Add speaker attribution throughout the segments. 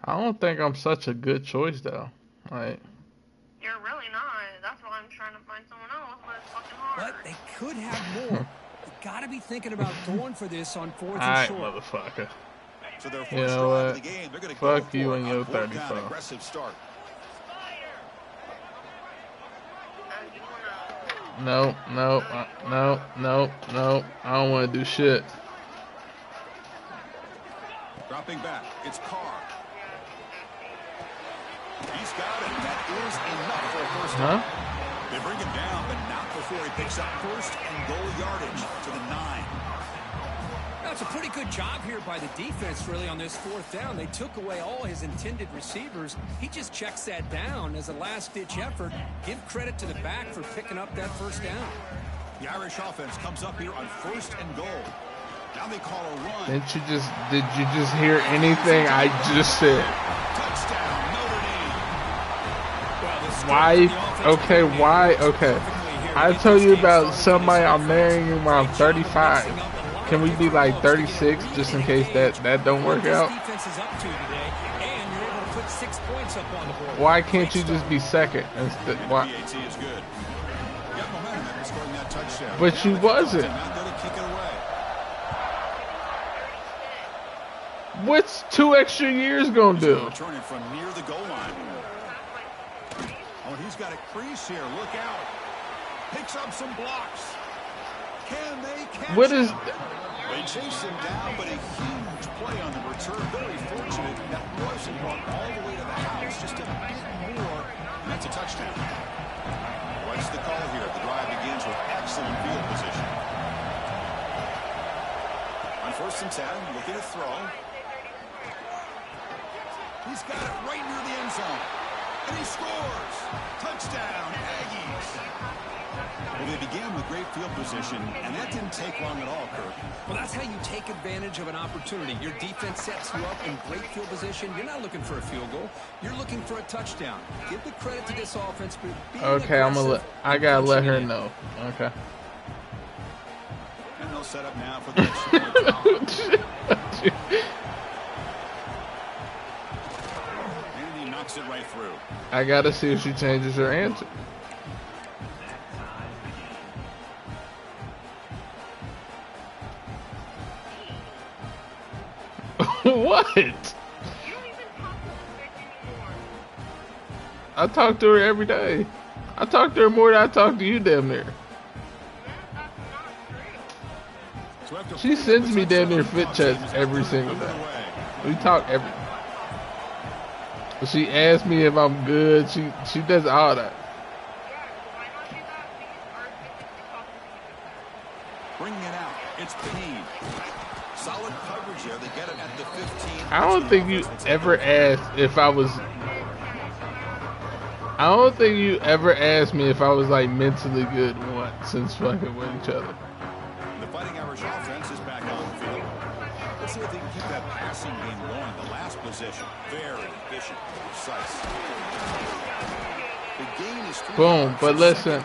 Speaker 1: I don't think I'm such a good choice though. Like,
Speaker 2: You're really not. That's why I'm trying to find someone else, but it's fucking hard.
Speaker 3: But they could have more. You gotta be thinking about going for this on 4th and
Speaker 1: alright,
Speaker 3: short.
Speaker 1: motherfucker.
Speaker 4: So their
Speaker 1: You
Speaker 4: first
Speaker 1: know
Speaker 4: drive of
Speaker 1: what?
Speaker 4: the game, they're going to go
Speaker 1: Fuck
Speaker 4: for
Speaker 1: you
Speaker 4: it
Speaker 1: and
Speaker 4: on
Speaker 1: your
Speaker 4: 4th
Speaker 1: 34.
Speaker 4: down, aggressive start.
Speaker 1: No, no, no, no, no. I don't want to do shit.
Speaker 4: Dropping back, it's Carr. He's got it. That is enough for a first down. They bring him down, but not before he picks up first and goal yardage to the 9.
Speaker 3: That's a pretty good job here by the defense, really, on this 4th down. They took away all his intended receivers. He just checks that down as a last-ditch effort. Give credit to the back for picking up that first down.
Speaker 4: The Irish offense comes up here on 1st and goal. Now they call a run.
Speaker 1: Did you just hear anything I just said?
Speaker 4: Touchdown, Notre Dame.
Speaker 1: Why? Okay, why? Okay. I told you about somebody I'm marrying when I'm 35. Can we be like 36 just in case that don't work out? Why can't you just be second instead? Why? But you wasn't. What's 2 extra years gonna do?
Speaker 4: Returning from near the goal line. Oh, he's got a crease here. Look out. Picks up some blocks. Can they catch
Speaker 1: what is?
Speaker 4: him? They chase him down, but a huge play on the return. Very fortunate that wasn't brought all the way to the house. Just a bit more, and that's a touchdown. What's the call here? The drive begins with excellent field position. On 1st and 10, looking to throw. He's got it right near the end zone. And he scores. Touchdown, Aggies. Well, they began with great field position, and that didn't take long at all, Kirk.
Speaker 3: Well, that's how you take advantage of an opportunity. Your defense sets you up in great field position. You're not looking for a field goal. You're looking for a touchdown. Give the credit to this offense.
Speaker 1: Okay, I gotta let her know. Okay.
Speaker 4: And they'll set up now for the and he knocks it right through.
Speaker 1: I gotta see if she changes her answer. What? I talk to her every day. I talk to her more than I talk to you damn near. She sends me damn near fit checks every single day. We talk every. She asks me if I'm good. She does all that.
Speaker 4: Bringing it out. It's Payne. Solid coverage here. They get it at the 15.
Speaker 1: I don't think you ever asked if I was. I don't think you ever asked me if I was like mentally good once since fucking with each other.
Speaker 4: The Fighting Irish offense is back on the field. Let's see if they can keep that passing game going. The last possession, very efficient, precise. The gain is
Speaker 1: boom. But listen.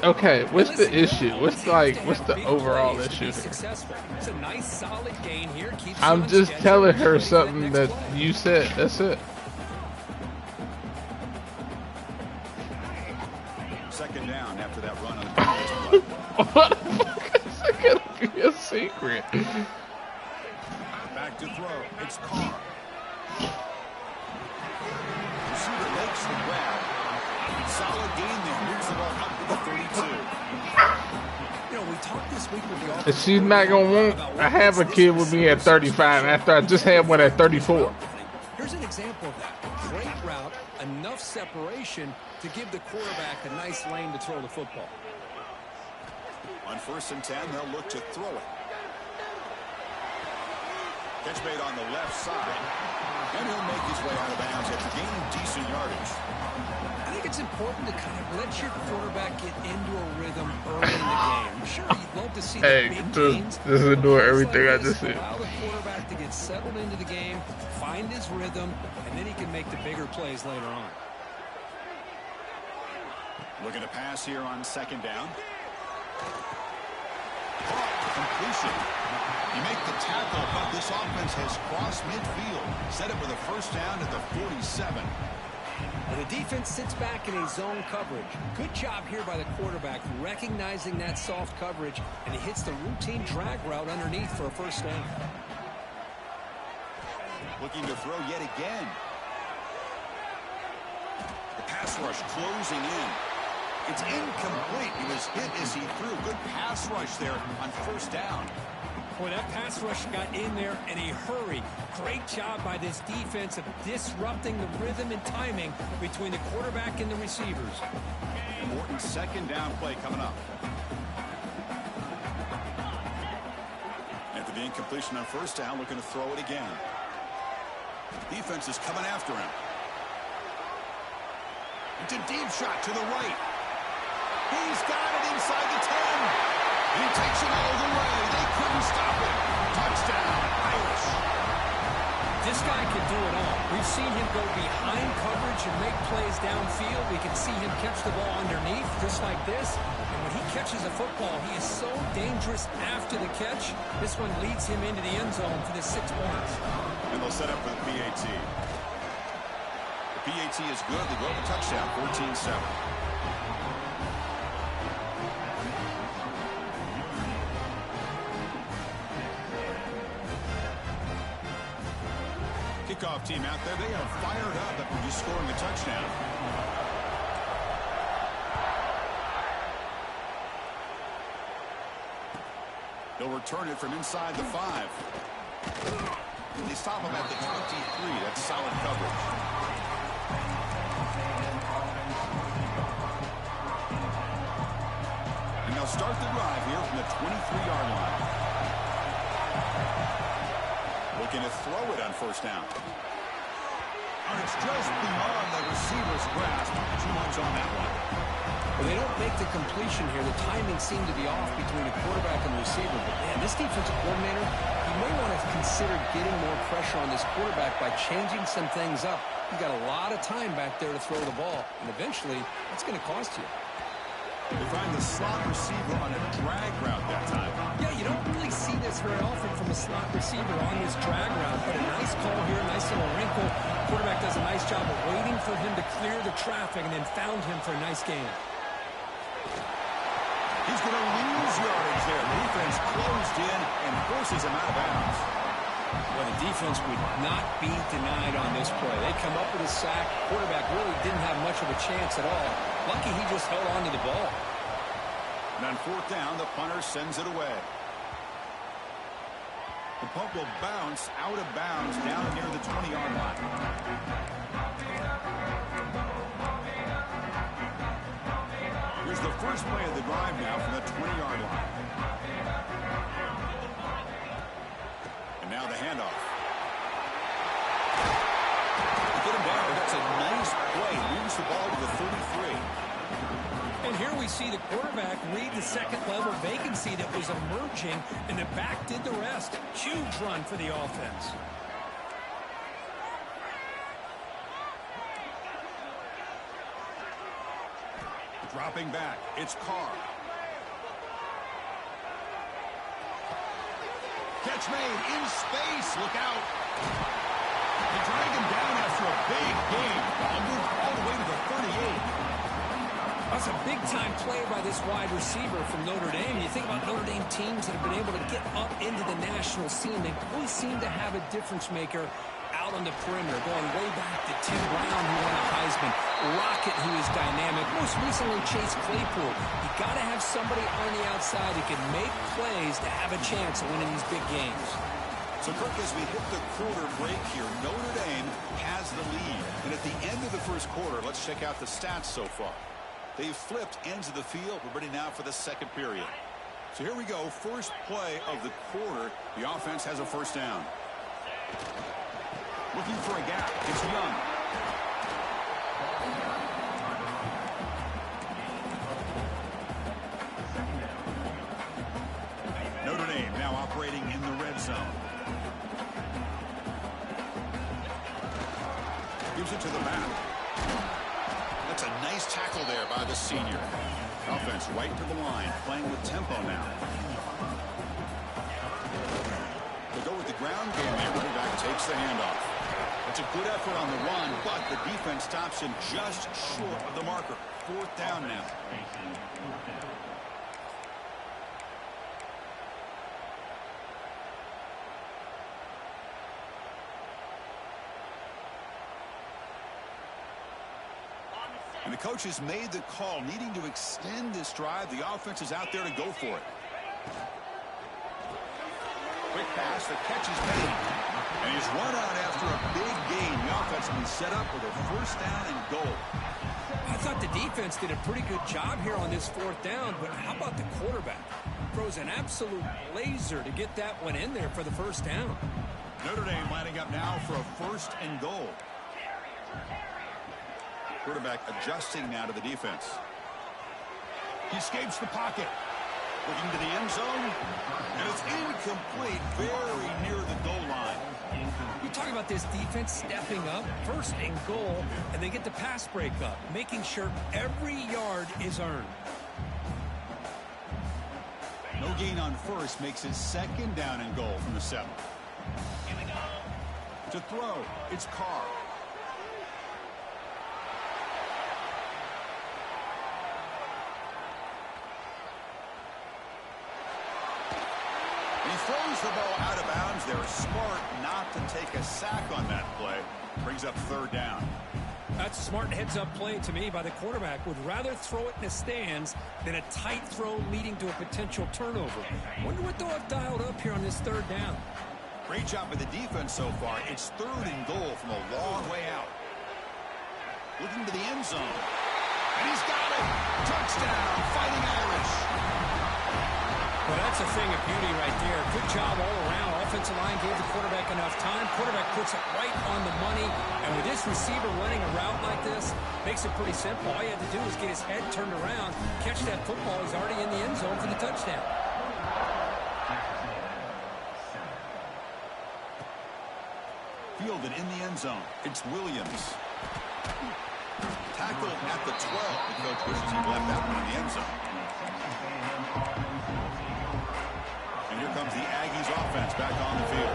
Speaker 1: Okay. What's the issue? What's the overall issue here?
Speaker 3: It's a nice solid gain here.
Speaker 1: I'm just telling her something that you said. That's it.
Speaker 4: Second down after that run on the previous play.
Speaker 1: What the fuck is it gonna be a secret?
Speaker 4: Back to throw. It's Carr. Receiver makes the grab. Solid gain there. Moves the ball up to the 32.
Speaker 3: You know, we talked this week with the offense.
Speaker 1: And she's not gonna want. I have a kid with me at 35 after I just had one at 34.
Speaker 3: Here's an example of that. Great route, enough separation to give the quarterback a nice lane to throw the football.
Speaker 4: On 1st and 10, they'll look to throw it. Catch made on the left side. And he'll make his way out of bounds after gaining decent yardage.
Speaker 3: I think it's important to kind of let your quarterback get into a rhythm early in the game. I'm sure you'd love to see the big gains.
Speaker 1: Just ignore everything I just said.
Speaker 3: Allow the quarterback to get settled into the game, find his rhythm, and then he can make the bigger plays later on.
Speaker 4: Looking to pass here on 2nd down. Caught for completion. You make the tackle, but this offense has crossed midfield. Set it with a first down at the 47.
Speaker 3: And the defense sits back in a zone coverage. Good job here by the quarterback recognizing that soft coverage, and he hits the routine drag route underneath for a first down.
Speaker 4: Looking to throw yet again. The pass rush closing in. It's incomplete. He was hit as he threw. Good pass rush there on first down.
Speaker 3: Boy, that pass rush got in there in a hurry. Great job by this defense of disrupting the rhythm and timing between the quarterback and the receivers.
Speaker 4: Morton's second down play coming up. After the incompletion on first down, looking to throw it again. Defense is coming after him. It's a deep shot to the right. He's got it inside the 10. He takes it all the way. They couldn't stop it. Touchdown, Irish.
Speaker 3: This guy can do it all. We've seen him go behind coverage and make plays downfield. We can see him catch the ball underneath, just like this. And when he catches a football, he is so dangerous after the catch. This one leads him into the end zone for the 6 points.
Speaker 4: And they'll set up for the PAT. The PAT is good. They go up a touchdown, 14-7. Kickoff team out there, they are fired up after just scoring a touchdown. They'll return it from inside the 5. They stop him at the 23. That's solid coverage. And they'll start the drive here from the 23-yard line. Looking to throw it on first down. And it's just beyond the receiver's grasp. Too much on that one.
Speaker 3: Well, they don't make the completion here. The timing seemed to be off between the quarterback and the receiver. But, man, this defensive coordinator, he may want to consider getting more pressure on this quarterback by changing some things up. You got a lot of time back there to throw the ball. And eventually, that's going to cost you.
Speaker 4: They find the slot receiver on a drag route that time.
Speaker 3: Yeah, you don't really see this very often from a slot receiver on this drag route, but a nice call here, nice little wrinkle. Quarterback does a nice job of waiting for him to clear the traffic and then found him for a nice gain.
Speaker 4: He's going to lose yardage there. Defense closed in and forces him out of bounds.
Speaker 3: Well, the defense would not be denied on this play. They come up with a sack. Quarterback really didn't have much of a chance at all. Lucky he just held on to the ball.
Speaker 4: And on fourth down, the punter sends it away. The punt will bounce out of bounds down near the 20-yard line. Here's the first play of the drive now from the 20-yard line. And now the handoff. To get him down, that's a nice play. Moves the ball to the 33.
Speaker 3: And here we see the quarterback read the second level vacancy that was emerging, and the back did the rest. Huge run for the offense.
Speaker 4: Dropping back, it's Carr. Catch made in space. Look out. They drag him down after a big gain. Ball moved all the way to the 38.
Speaker 3: That's a big-time play by this wide receiver from Notre Dame. You think about Notre Dame teams that have been able to get up into the national scene. They always seem to have a difference maker out on the perimeter, going way back to Tim Brown, who won a Heisman, Rocket, who is dynamic, most recently Chase Claypool. You got to have somebody on the outside who can make plays to have a chance of winning these big games.
Speaker 4: So, Kirk, as we hit the quarter break here, Notre Dame has the lead. And at the end of the first quarter, let's check out the stats so far. They've flipped ends of the field. We're ready now for the second period. So here we go. First play of the quarter. The offense has a first down. Looking for a gap. It's Young. Notre Dame now operating in the red zone. Gives it to the back. That's a nice tackle there by the senior. Offense right to the line, playing with tempo now. They go with the ground game here. Running back takes the handoff. It's a good effort on the run, but the defense stops him just short of the marker. 4th down now. And the coach has made the call, needing to extend this drive. The offense is out there to go for it. Quick pass, the catch is made. And he's run out after a big gain. The offense will be set up with a 1st down and goal.
Speaker 3: I thought the defense did a pretty good job here on this 4th down, but how about the quarterback? Throws an absolute laser to get that one in there for the 1st down.
Speaker 4: Notre Dame lining up now for a 1st and goal. Quarterback adjusting now to the defense. He escapes the pocket. Looking to the end zone. And it's incomplete, very near the goal line.
Speaker 3: You talk about this defense stepping up, 1st and goal, and they get the pass break up, making sure every yard is earned.
Speaker 4: No gain on 1st makes it 2nd down and goal from the 7. To throw, it's Carr. He throws the ball out of bounds. They're smart not to take a sack on that play. Brings up 3rd down.
Speaker 3: That's a smart heads-up play to me by the quarterback. Would rather throw it in the stands than a tight throw leading to a potential turnover. Wonder what they'll have dialed up here on this 3rd down.
Speaker 4: Great job by the defense so far. It's 3rd and goal from a long way out. Looking to the end zone. And he's got it. Touchdown, Fighting Irish.
Speaker 3: Well, that's a thing of beauty right there. Good job all around. Offensive line gave the quarterback enough time. Quarterback puts it right on the money. And with this receiver running a route like this, makes it pretty simple. All you had to do was get his head turned around, catch that football. He's already in the end zone for the touchdown.
Speaker 4: Fielded in the end zone. It's Williams. Tackled at the 12. The coach wishes he left that one in the end zone. And here comes the Aggies offense back on the field.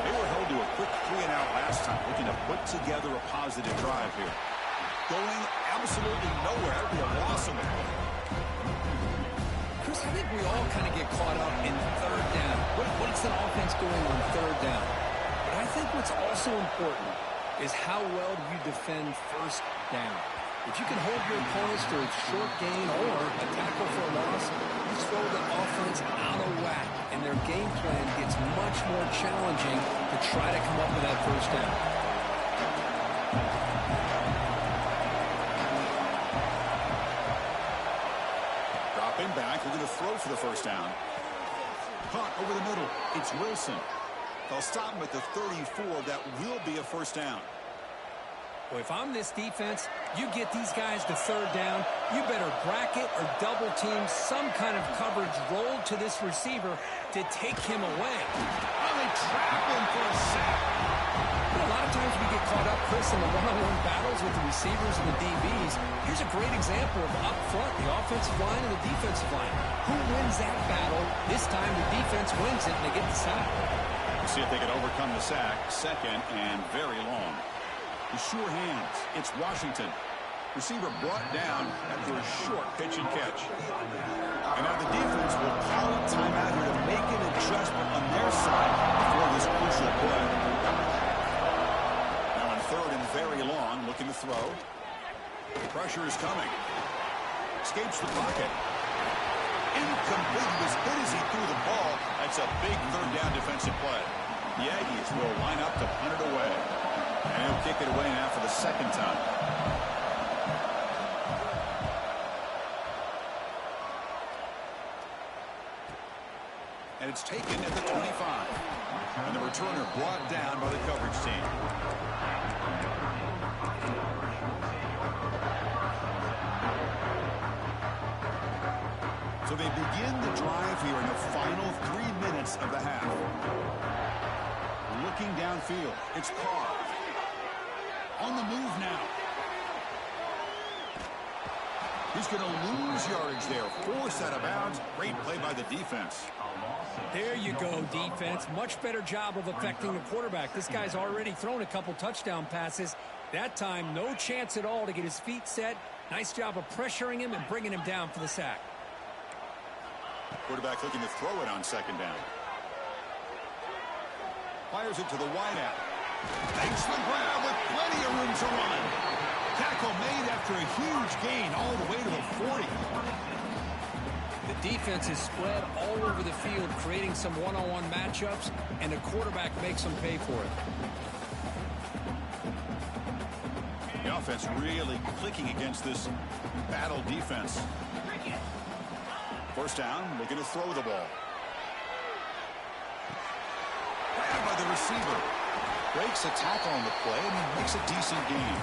Speaker 4: They were held to a quick 3-and-out last time, looking to put together a positive drive here. Going absolutely nowhere. That would be a loss in the play.
Speaker 3: Chris, I think we all kind of get caught up in 3rd down. What's an offense doing on 3rd down? But I think what's also important is how well do you defend 1st down. If you can hold your opponents to a short gain or a tackle for a loss, you throw the offense out of whack, and their game plan gets much more challenging to try to come up with that 1st down.
Speaker 4: Dropping back, looking to throw for the 1st down. Caught over the middle. It's Wilson. They'll stop him at the 34. That will be a 1st down.
Speaker 3: Well, if I'm this defense, you get these guys to 3rd down, you better bracket or double team some kind of coverage roll to this receiver to take him away.
Speaker 4: Oh, they trap him for a sack.
Speaker 3: You know, a lot of times we get caught up, Chris, in the one-on-one battles with the receivers and the DBs. Here's a great example of up front, the offensive line and the defensive line. Who wins that battle? This time the defense wins it and they get the sack.
Speaker 4: Let's see if they can overcome the sack. 2nd and very long. The sure hands. It's Washington. Receiver brought down after a short pitch and catch. And now the defense will call a timeout here to make an adjustment on their side before this crucial play. Now on 3rd and very long, looking to throw. The pressure is coming. Escapes the pocket. Incomplete. He was hit as he threw the ball. That's a big 3rd down defensive play. The Aggies will line up to punt it away. And he'll kick it away now for the 2nd time. And it's taken at the 25. And the returner brought down by the coverage team. So they begin the drive here in the final 3 minutes of the half. Looking downfield, it's Carr. On the move now. He's going to lose yardage there. Forced out of bounds. Great play by the defense.
Speaker 3: There you go, defense. Much better job of affecting the quarterback. This guy's already thrown a couple touchdown passes. That time, no chance at all to get his feet set. Nice job of pressuring him and bringing him down for the sack.
Speaker 4: Quarterback looking to throw it on second down. Fires it to the wideout. Makes the grab with plenty of room to run. Tackle made after a huge gain all the way to the 40.
Speaker 3: The defense is spread all over the field, creating some one-on-one matchups, and the quarterback makes them pay for it.
Speaker 4: The offense really clicking against this battle defense. First down, looking to throw the ball. Grabbed by the receiver. Breaks a tackle on the play and makes a decent gain.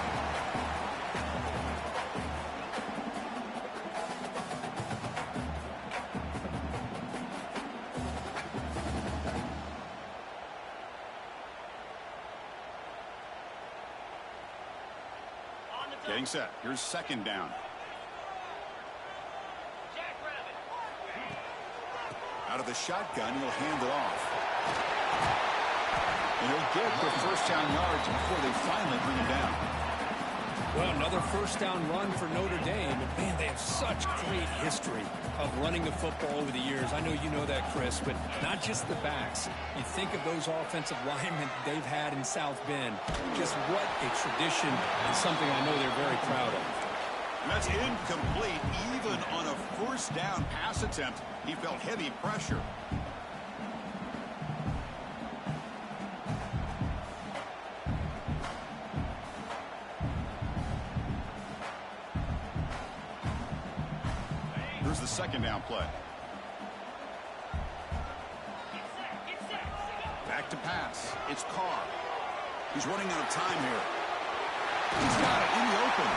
Speaker 4: Getting set. Here's second down. Out of the shotgun, he'll hand it off. And he'll get the first down yards before they finally bring him down.
Speaker 3: Well, another first down run for Notre Dame. And man, they have such great history of running the football over the years. I know you know that, Chris, but not just the backs. You think of those offensive linemen they've had in South Bend. Just what a tradition and something I know they're very proud of.
Speaker 4: And that's incomplete. Even on a first down pass attempt, he felt heavy pressure. Here's the second down play. Back to pass. It's Carr. He's running out of time here. He's got it in the open.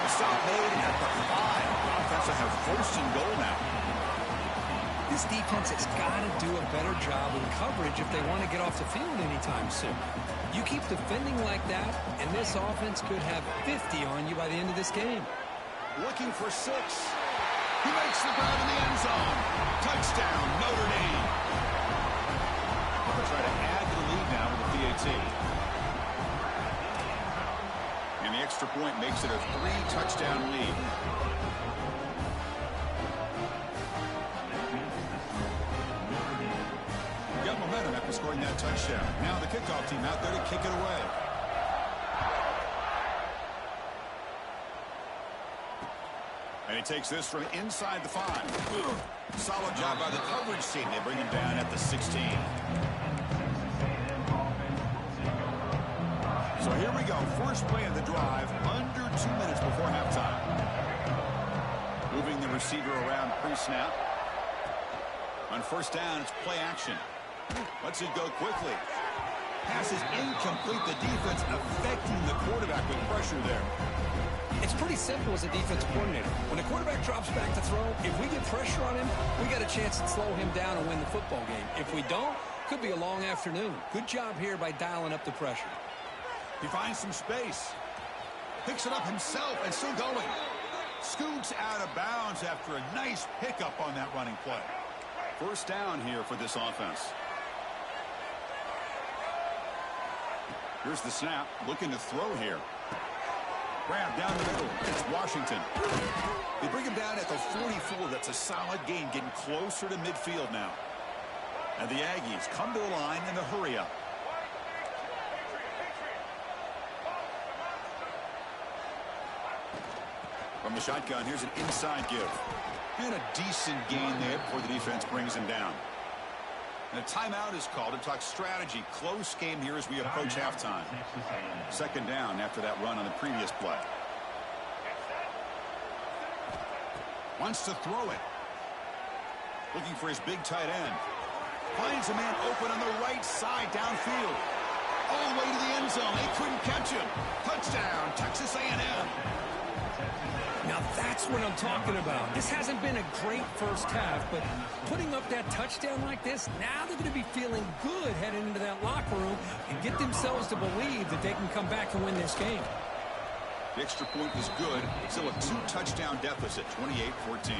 Speaker 4: The stop made at the 5. The offense will have first and goal now.
Speaker 3: This defense has got to do a better job in coverage if they want to get off the field anytime soon. You keep defending like that, and this offense could have 50 on you by the end of this game.
Speaker 4: Looking for 6. He makes the grab in the end zone. Touchdown, Notre Dame. They'll try to add to the lead now with the PAT. And the extra point makes it a 3-touchdown lead. Got momentum after scoring that touchdown. Now the kickoff team out there to kick it away. And he takes this from inside the 5. Solid job by the coverage team. They bring him down at the 16. So here we go. First play of the drive, under 2 minutes before halftime. Moving the receiver around pre-snap. On first down, it's play action. Lets it go quickly. Pass is incomplete. The defense affecting the quarterback with pressure there.
Speaker 3: It's pretty simple as a defense coordinator. When the quarterback drops back to throw, if we get pressure on him, we got a chance to slow him down and win the football game. If we don't, could be a long afternoon. Good job here by dialing up the pressure.
Speaker 4: He finds some space. Picks it up himself and still going. Scoots out of bounds after a nice pickup on that running play. First down here for this offense. Here's the snap. Looking to throw here. Grab down the middle. It's Washington. They bring him down at the 44. That's a solid gain, getting closer to midfield now. And the Aggies come to the line in a hurry up. From the shotgun, here's an inside give. And a decent gain there before the defense brings him down. And a timeout is called to talk strategy. Close game here as we approach halftime. Second down after that run on the previous play. Wants to throw it. Looking for his big tight end. Finds a man open on the right side downfield. All the way to the end zone. They couldn't catch him. Touchdown, Texas A&M.
Speaker 3: Now that's what I'm talking about. This hasn't been a great first half, but putting up that touchdown like this, now they're going to be feeling good heading into that locker room and get themselves to believe that they can come back and win this game.
Speaker 4: The extra point is good. Still a 2-touchdown deficit, 28-14.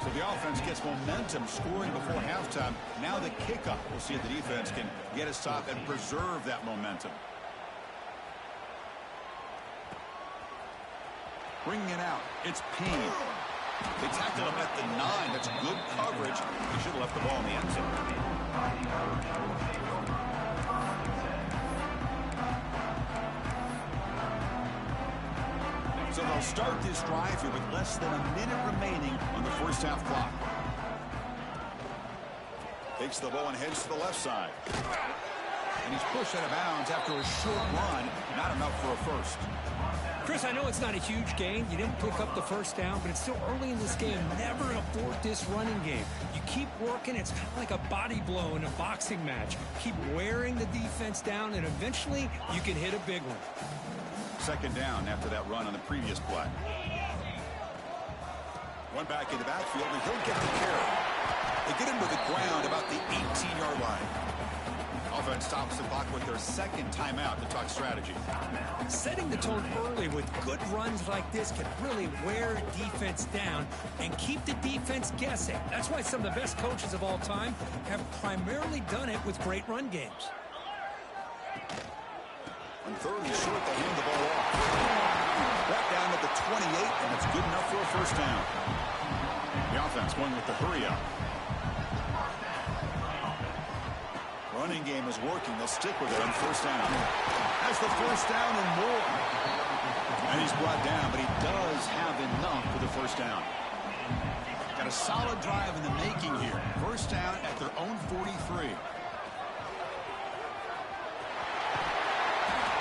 Speaker 4: So the offense gets momentum scoring before halftime. Now the kickoff. We'll see if the defense can get a stop and preserve that momentum. Bringing it out. It's Payne. They tackled him at the 9. That's good coverage. He should have left the ball in the end zone. So they'll start this drive here with less than a minute remaining on the first half clock. Takes the ball and heads to the left side. And he's pushed out of bounds after a short run. Not enough for a first.
Speaker 3: Chris, I know it's not a huge gain. You didn't pick up the first down, but it's still early in this game. Never abort this running game. You keep working. It's kind of like a body blow in a boxing match. Keep wearing the defense down, and eventually you can hit a big one.
Speaker 4: Second down after that run on the previous play. One back in the backfield, and he'll get the carry. They get him to the ground about the 18-yard line. Offense stops the clock with their second timeout to talk strategy.
Speaker 3: Setting the tone early with good runs like this can really wear defense down and keep the defense guessing. That's why some of the best coaches of all time have primarily done it with great run games.
Speaker 4: On third and short, they hand the ball off. Brought down at the 28, and it's good enough for a first down. The offense going with the hurry up. Running game is working. They'll stick with it on first down. Has the first down and more. And he's brought down, but he does have enough for the first down. Got a solid drive in the making here. First down at their own 43.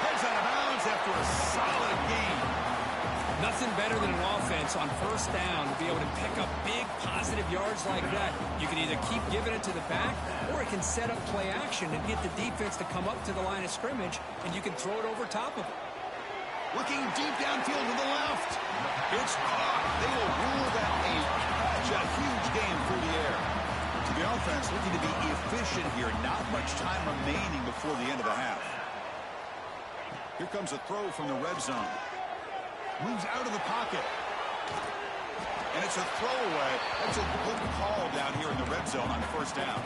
Speaker 4: Heads out of bounds after a solid gain.
Speaker 3: Nothing better than an offense on first down to be able to pick up big positive yards like that. You can either keep giving it to the back, or it can set up play action and get the defense to come up to the line of scrimmage, and you can throw it over top of it.
Speaker 4: Looking deep downfield to the left. It's caught. They will rule that a huge game through the air. So the offense looking to be efficient here. Not much time remaining before the end of the half. Here comes a throw from the red zone. Moves out of the pocket. And it's a throwaway. That's a good call down here in the red zone on first down.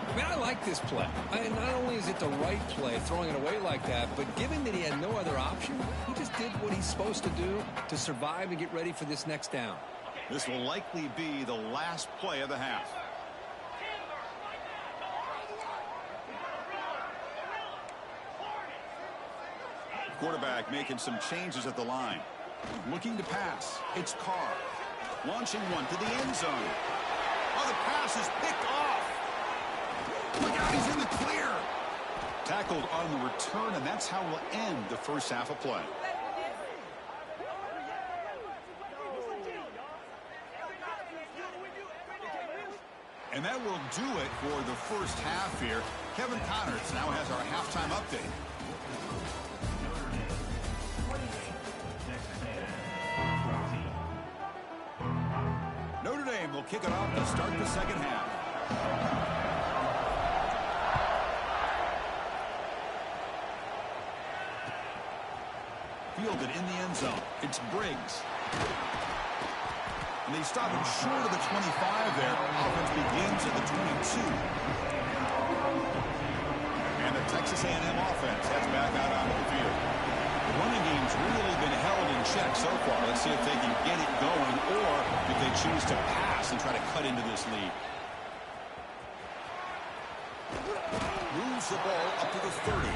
Speaker 3: I mean, I like this play. Not only is it the right play, throwing it away like that, but given that he had no other option, he just did what he's supposed to do to survive and get ready for this next down.
Speaker 4: This will likely be the last play of the half. Quarterback making some changes at the line. Looking to pass. It's Carr. Launching one to the end zone. Oh, the pass is picked off. Look out, he's in the clear. Tackled on the return, and that's how we'll end the first half of play. And that will do it for the first half here. Kevin Connors now has our halftime update. Notre Dame will kick it off to start the second half. Fielded in the end zone. It's Briggs. And they stop him short of the 25 there. Offense begins at the 22. And the Texas A&M offense heads back out onto the field. The running game's really been held in check so far. Let's see if they can get it going, or if they choose to pass and try to cut into this lead. Moves the ball up to the 30.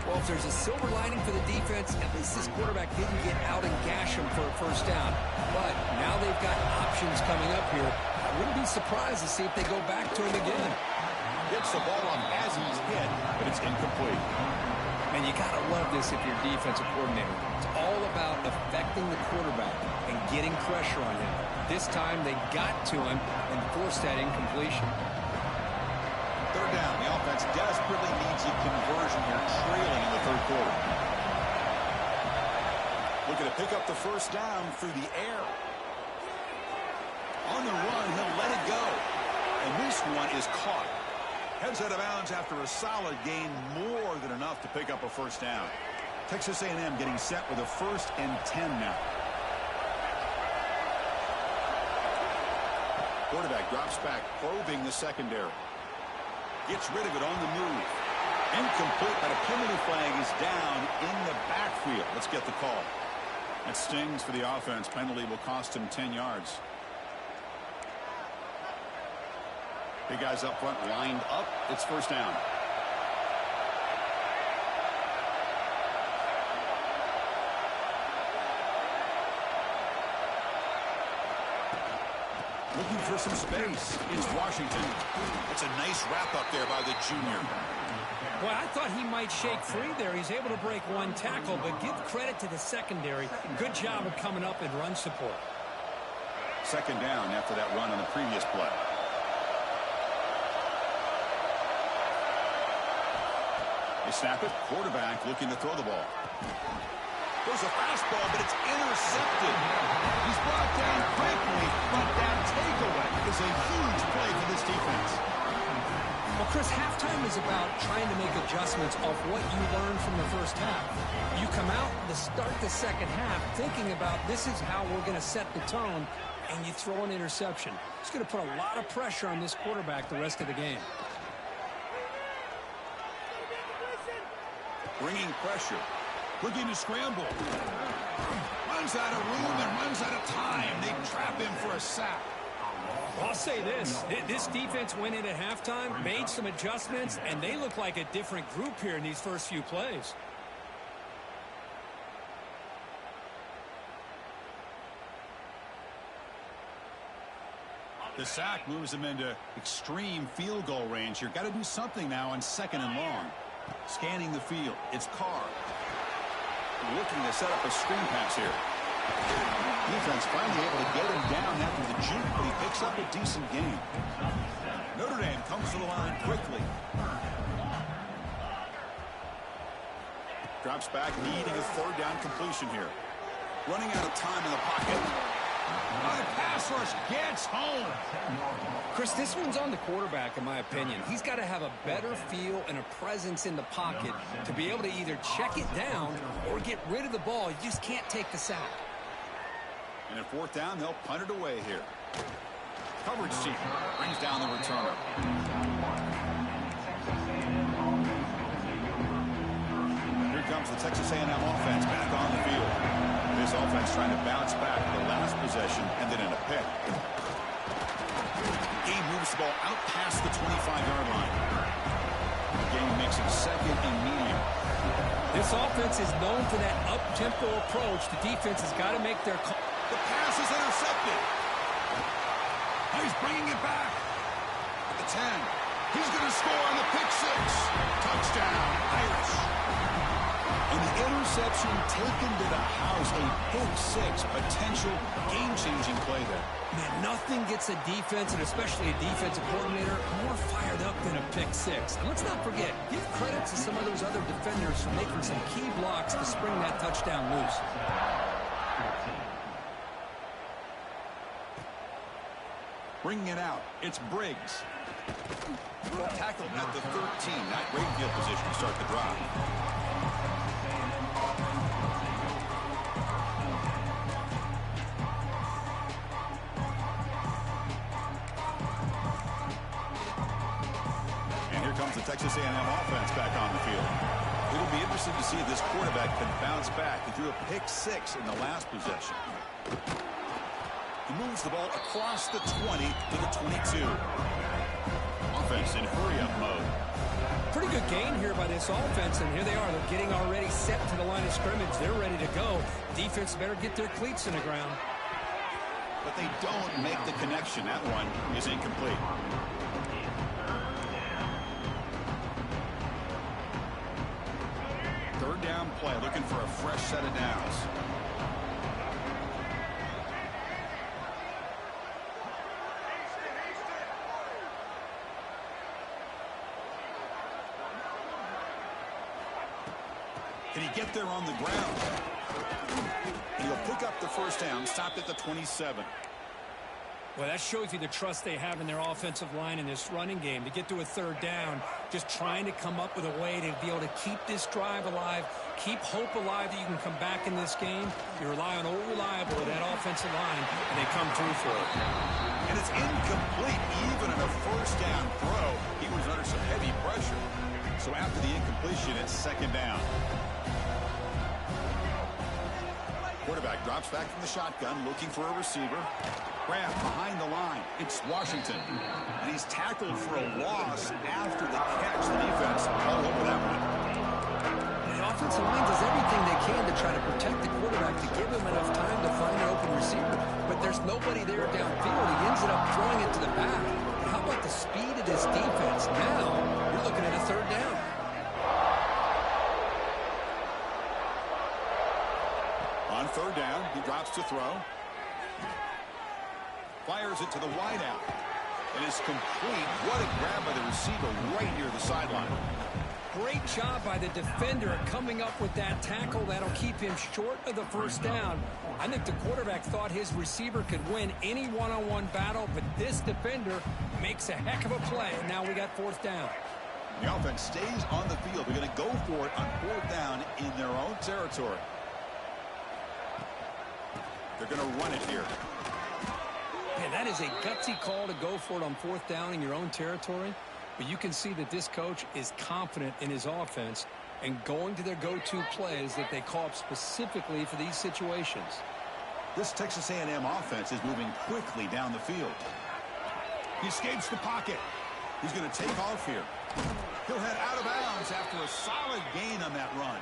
Speaker 3: Well, if there's a silver lining for the defense, at least this quarterback didn't get out and gash him for a first down. But now they've got options coming up here. I wouldn't be surprised to see if they go back to him again.
Speaker 4: Gets the ball off as he's hit, but it's incomplete.
Speaker 3: And you got to love this if you're a defensive coordinator. It's all about affecting the quarterback and getting pressure on him. This time they got to him and forced that incompletion.
Speaker 4: Third down. The offense desperately needs a conversion here, trailing in the third quarter. Looking to pick up the first down through the air. On the run, he'll let it go. And this one is caught. Heads out of bounds after a solid gain, more than enough to pick up a first down. Texas A&M getting set with a 1st and 10 now. Quarterback drops back, probing the secondary. Gets rid of it on the move. Incomplete, but a penalty flag is down in the backfield. Let's get the call. That stings for the offense. Penalty will cost him 10 yards. Big guys up front lined up. It's 1st down. Looking for some space. It's Washington. It's a nice wrap up there by the junior.
Speaker 3: Well, I thought he might shake free there. He's able to break one tackle, but give credit to the secondary. Good job of coming up in run support.
Speaker 4: 2nd down after that run on the previous play. They snap it. Quarterback looking to throw the ball. There's a fastball, but it's intercepted. He's brought down quickly, but that takeaway is a huge play for this defense.
Speaker 3: Well, Chris, halftime is about trying to make adjustments off what you learned from the first half. You come out to start the second half thinking about this is how we're going to set the tone, and you throw an interception. It's going to put a lot of pressure on this quarterback the rest of the game.
Speaker 4: Bringing pressure. Looking to scramble. Runs out of room and runs out of time. They trap him for a sack.
Speaker 3: I'll say this. This defense went in at halftime, made some adjustments, and they look like a different group here in these first few plays.
Speaker 4: The sack moves them into extreme field goal range here. Got to do something now on 2nd and long. Scanning the field. It's Carr. Looking to set up a screen pass here. Defense finally able to get him down after the juke, but he picks up a decent gain. Notre Dame comes to the line quickly. Drops back, needing a 3rd down completion here. Running out of time in the pocket. The pass rush gets home.
Speaker 3: Chris, this one's on the quarterback, in my opinion. He's got to have a better feel and a presence in the pocket to be able to either check it down or get rid of the ball. You just can't take the sack.
Speaker 4: And at 4th down, they'll punt it away here. Coverage team brings down the returner. Here comes the Texas A&M offense back on the field. This offense trying to bounce back the last possession and then in a pick. He moves the ball out past the 25-yard line. The game makes it 2nd and medium.
Speaker 3: This offense is known for that up-tempo approach. The defense has got to make their call.
Speaker 4: The pass is intercepted. He's bringing it back. At the 10. He's going to score on the pick 6. Touchdown, Irish. And the interception taken to the house. A pick 6. Potential game-changing play there.
Speaker 3: Man, nothing gets a defense, and especially a defensive coordinator, more fired up than a pick 6. And let's not forget, give credit to some of those other defenders for making some key blocks to spring that touchdown loose.
Speaker 4: Bringing it out, it's Briggs. Tackled at the 13. Not great field position to start the drive. And here comes the Texas A&M offense back on the field. It'll be interesting to see if this quarterback can bounce back. He threw a pick 6 in the last possession. He moves the ball across the 20 to the 22. Offense in hurry-up mode.
Speaker 3: Pretty good gain here by this offense, and here they are. They're getting already set to the line of scrimmage. They're ready to go. Defense better get their cleats in the ground.
Speaker 4: But they don't make the connection. That one is incomplete. Third down play, looking for a fresh set of downs. Can he get there on the ground? And he'll pick up the first down, stopped at the 27.
Speaker 3: Well, that shows you the trust they have in their offensive line in this running game. To get to a third down, just trying to come up with a way to be able to keep this drive alive, keep hope alive that you can come back in this game. You rely on old reliable, that offensive line, and they come through for it.
Speaker 4: And it's incomplete even in a first down throw. He was under some heavy pressure. So after the incompletion, it's second down. Quarterback drops back from the shotgun, looking for a receiver. Grab behind the line. It's Washington. And he's tackled for a loss after the catch. The defense all over that one.
Speaker 3: The offensive line does everything they can to try to protect the quarterback to give him enough time to find an open receiver. But there's nobody there downfield. He ends up throwing it to the back. But how about the speed of this defense? Now, you're looking at a third down.
Speaker 4: On third down, he drops to throw. Fires it to the wideout. And it's complete. What a grab by the receiver right near the sideline.
Speaker 3: Great job by the defender coming up with that tackle. That'll keep him short of the first down. I think the quarterback thought his receiver could win any one-on-one battle, but this defender makes a heck of a play. And now we got fourth down.
Speaker 4: The offense stays on the field. They're going to go for it on fourth down in their own territory. They're going to run it here.
Speaker 3: Man, that is a gutsy call to go for it on fourth down in your own territory. But you can see that this coach is confident in his offense and going to their go-to plays that they call up specifically for these situations.
Speaker 4: This Texas A&M offense is moving quickly down the field. He escapes the pocket. He's going to take off here. He'll head out of bounds after a solid gain on that run.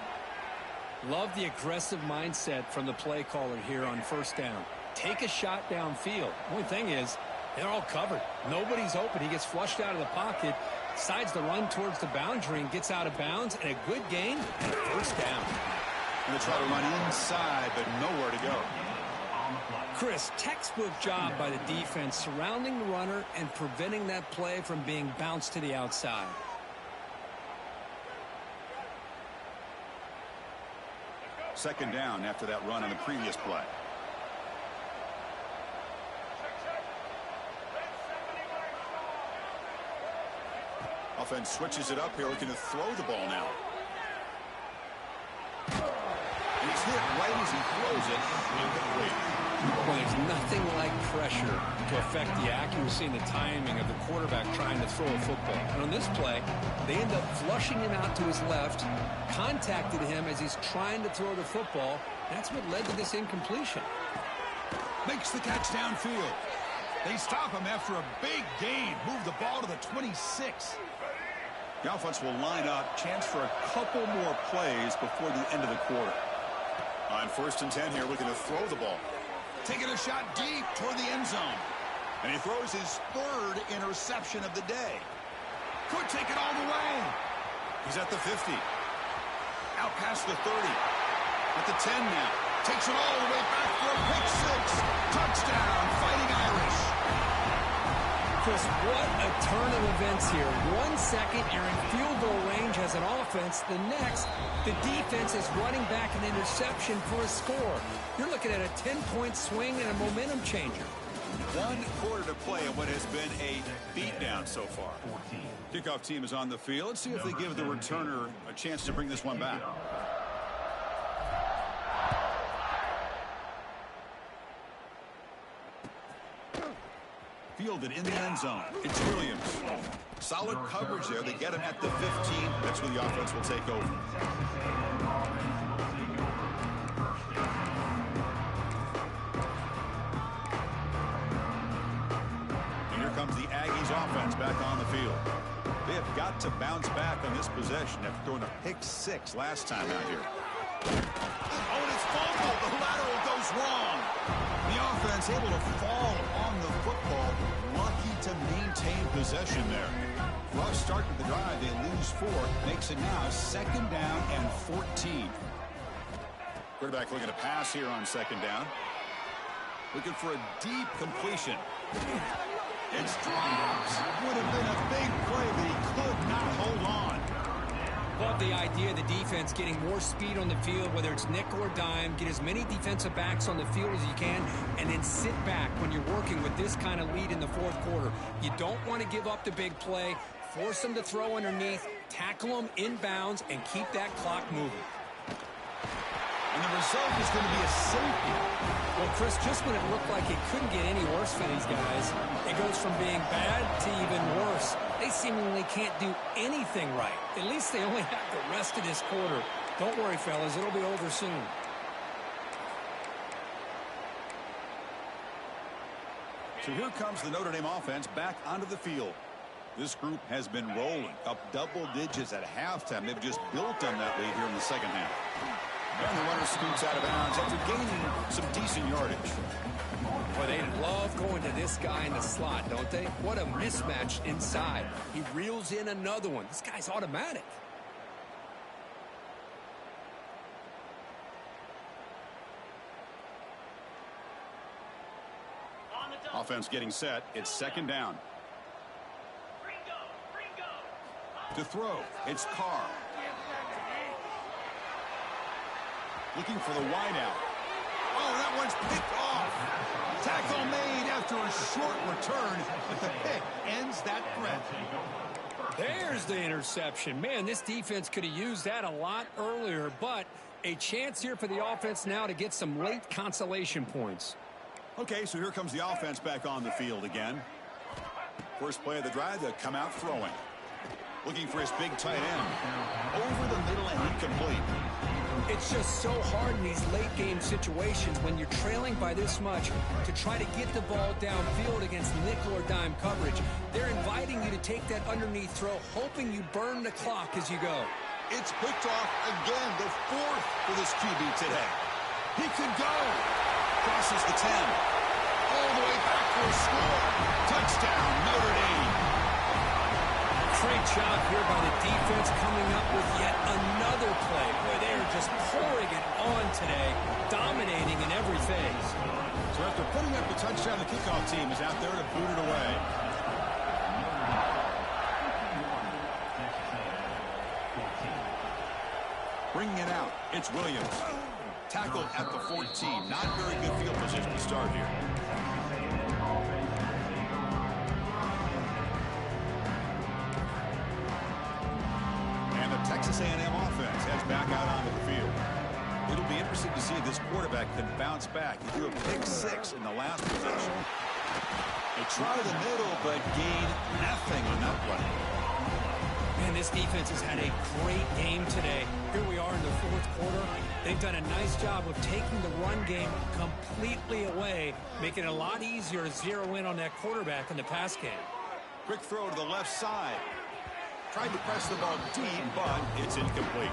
Speaker 3: Love the aggressive mindset from the play caller here on first down. Take a shot downfield. Only thing is, they're all covered. Nobody's open. He gets flushed out of the pocket, decides to run towards the boundary and gets out of bounds, and a good gain and a first down.
Speaker 4: Going to try to run inside, but nowhere to go.
Speaker 3: Chris, textbook job by the defense surrounding the runner and preventing that play from being bounced to the outside.
Speaker 4: Second down after that run on the previous play. Offense switches it up here, looking to throw the ball now. And he's hit right as he throws it.
Speaker 3: Well, there's nothing like pressure to affect the accuracy and the timing of the quarterback trying to throw a football. And on this play, they end up flushing him out to his left, contacted him as he's trying to throw the football. That's what led to this incompletion.
Speaker 4: Makes the catch downfield. They stop him after a big gain. Move the ball to the 26. The offense will line up. Chance for a couple more plays before the end of the quarter. On 1st and 10 here, looking to throw the ball. Taking a shot deep toward the end zone. And he throws his third interception of the day. Could take it all the way. He's at the 50. Out past the 30. At the 10 now. Takes it all the way back for a pick six. Touchdown, Fighting Irish.
Speaker 3: Chris, what a turn of events here. 1 second, you're in field goal range as an offense. The next, the defense is running back an interception for a score. You're looking at a 10-point swing and a momentum changer.
Speaker 4: 1 quarter to play in what has been a beatdown so far. Kickoff team is on the field. Let's see if they give the returner a chance to bring this one back. Fielded in the end zone. It's Williams. Solid coverage there. They get him at the 15. That's where the offense will take over. And here comes the Aggies offense back on the field. They have got to bounce back on this possession after throwing a pick six last time out here. Oh, and it's fumbled. The lateral goes wrong. The offense able to fall on the football. Lucky to maintain possession there. Rough start to the drive. They lose 4. Makes it now 2nd down and 14. Quarterback looking to pass here on 2nd down. Looking for a deep completion. It's dropped. Would have been a big play, but he could not hold on.
Speaker 3: Love the idea of the defense getting more speed on the field, whether it's nickel or dime. Get as many defensive backs on the field as you can, and then sit back when you're working with this kind of lead in the fourth quarter. You don't want to give up the big play. Force them to throw underneath, tackle them inbounds, and keep that clock moving.
Speaker 4: And the result is going to be a safety.
Speaker 3: Well, Chris, just when it looked like it couldn't get any worse for these guys, it goes from being bad to even worse. They seemingly can't do anything right. At least they only have the rest of this quarter. Don't worry, fellas. It'll be over soon.
Speaker 4: So here comes the Notre Dame offense back onto the field. This group has been rolling up double digits at halftime. They've just built on that lead here in the second half. And the runner scoots out of bounds after gaining some decent yardage.
Speaker 3: Boy, they love going to this guy in the slot, don't they? What a mismatch inside. He reels in another one. This guy's automatic.
Speaker 4: Offense getting set. It's second down. To throw, it's Carr. Looking for the wideout. Oh, that one's picked off. Tackle made after a short return, but the pick ends that threat.
Speaker 3: There's the interception. Man, this defense could have used that a lot earlier, but a chance here for the offense now to get some late consolation points.
Speaker 4: Okay, so here comes the offense back on the field again. First play of the drive, they'll come out throwing. Looking for his big tight end. Over the middle and incomplete.
Speaker 3: It's just so hard in these late game situations when you're trailing by this much to try to get the ball downfield against nickel or dime coverage. They're inviting you to take that underneath throw, hoping you burn the clock as you go.
Speaker 4: It's picked off again, the fourth for this QB today. He could go. Crosses the 10. All the way back for a score. Touchdown, Notre Dame.
Speaker 3: Great job here by the defense coming up with yet another play. Boy, they are just pouring it on today, dominating in every phase.
Speaker 4: So after putting up the touchdown, the kickoff team is out there to boot it away. Bringing it out, it's Williams. Tackled at the 14. Not very good field position to start here. Texas A&M offense heads back out onto the field. It'll be interesting to see if this quarterback can bounce back. He threw a pick-6 in the last possession. They try the middle, but gain nothing on that play.
Speaker 3: Man, this defense has had a great game today. Here we are in the fourth quarter. They've done a nice job of taking the run game completely away, making it a lot easier to zero in on that quarterback in the pass game.
Speaker 4: Quick throw to the left side. Tried to press the ball deep, but it's incomplete.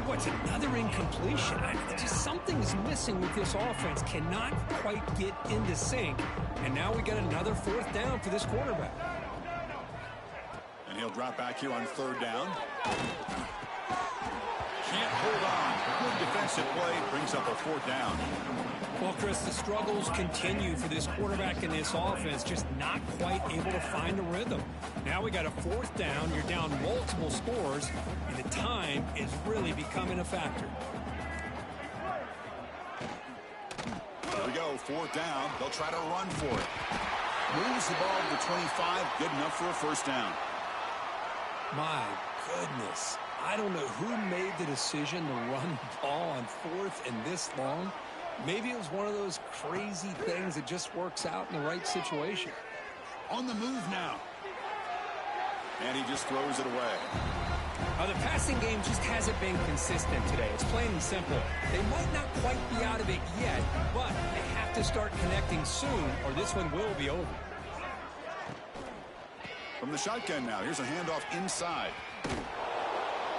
Speaker 3: What's another incompletion? Just something is missing with this offense. Cannot quite get into sync. And now we got another fourth down for this quarterback.
Speaker 4: And he'll drop back here on third down. Can't hold on. Good defensive play brings up a fourth down.
Speaker 3: Well, Chris, the struggles continue for this quarterback in this offense, just not quite able to find the rhythm. Now we got a fourth down. You're down multiple scores, and the time is really becoming a factor.
Speaker 4: Here we go, fourth down. They'll try to run for it. Moves the ball to the 25, good enough for a first down.
Speaker 3: My goodness. I don't know who made the decision to run the ball on fourth and this long. Maybe it was one of those crazy things that just works out in the right situation.
Speaker 4: On the move now. And he just throws it away.
Speaker 3: The passing game just hasn't been consistent today. It's plain and simple. They might not quite be out of it yet, but they have to start connecting soon or this one will be over.
Speaker 4: From the shotgun now, here's a handoff inside.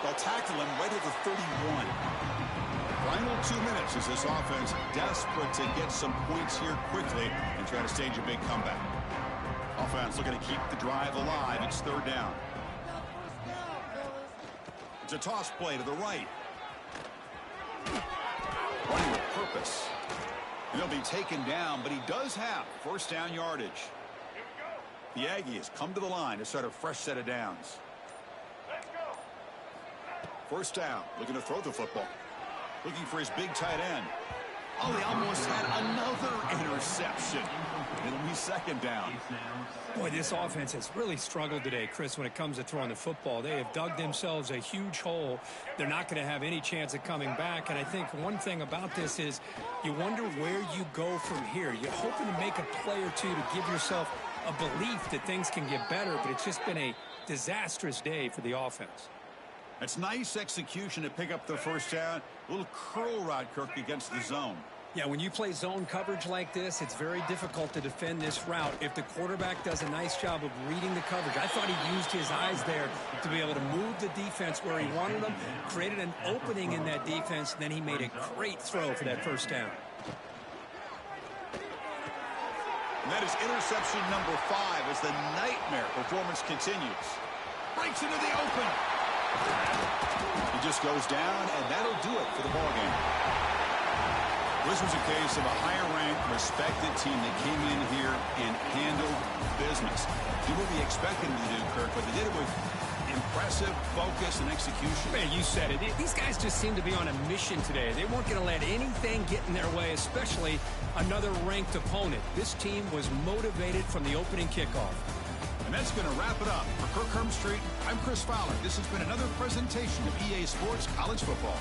Speaker 4: They'll tackle him right at the 31. Final 2 minutes as this offense desperate to get some points here quickly and try to stage a big comeback. Offense looking to keep the drive alive. It's third down. It's a toss play to the right. Running with purpose. And he'll be taken down, but he does have first down yardage. The Aggies come to the line to start a fresh set of downs. First down, looking to throw the football. Looking for his big tight end. Oh, he almost had another interception. It'll be second down.
Speaker 3: Boy, this offense has really struggled today, Chris, when it comes to throwing the football. They have dug themselves a huge hole. They're not going to have any chance of coming back. And I think one thing about this is you wonder where you go from here. You're hoping to make a play or two to give yourself a belief that things can get better, but it's just been a disastrous day for the offense.
Speaker 4: That's nice execution to pick up the first down. A little curl rod, Kirk, against the zone.
Speaker 3: Yeah, when you play zone coverage like this, it's very difficult to defend this route if the quarterback does a nice job of reading the coverage. I thought he used his eyes there to be able to move the defense where he wanted them, created an opening in that defense, and then he made a great throw for that first down.
Speaker 4: And that is interception number 5 as the nightmare performance continues. Breaks into the open. He just goes down, and that'll do it for the ballgame. This was a case of a higher-ranked, respected team that came in here and handled business. Do what we expected them to do, Kirk, but they did it with impressive focus and execution.
Speaker 3: Man, you said it. These guys just seem to be on a mission today. They weren't going to let anything get in their way, especially another ranked opponent. This team was motivated from the opening kickoff.
Speaker 4: And that's going to wrap it up. For Kirk Hermstreet, I'm Chris Fowler. This has been another presentation of EA Sports College Football.